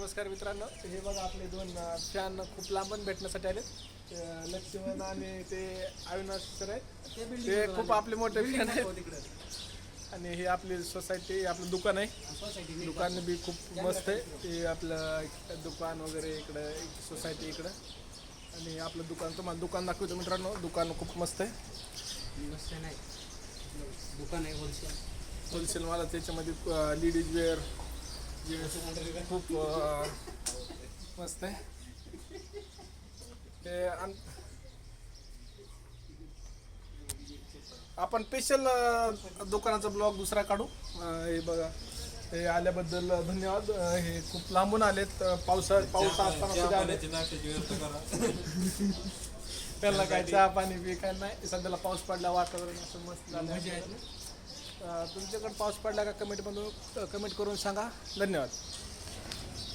नमस्कार मित्रांनो, हे बघा आपले दोन फॅन खूप लांबून भेटण्यासाठी आले. लक्ष्मण आणि ते अविनाश सर आहेत. ते खूप आपले मोठे फॅन आहेत. आणि हे आपली सोसायटी, आपलं दुकान आहे. दुकान बी खूप मस्त आहे. ते आपलं दुकान वगैरे इकडं, सोसायटी इकडं. आणि आपलं दुकान तुम्हाला दुकान दाखवतो मित्रांनो. दुकान खूप मस्त आहे. मस्त नाही दुकान आहे होलसेल मला त्याच्यामध्ये लेडीज वेअर खूप मस्त आहे. ते आपण स्पेशल दुकानाचा ब्लॉग दुसरा काढू. हे बघा, हे आल्याबद्दल धन्यवाद. हे खूप लांबून आलेत. पाऊस असताना सुद्धा आले. त्याला काय चहा पाणी बी काय नाही. सध्याला पाऊस पडला, वातावरण असं मस्त झालं. तुमच्याकडे पाऊस पडला का कमेंट करून सांगा. धन्यवाद.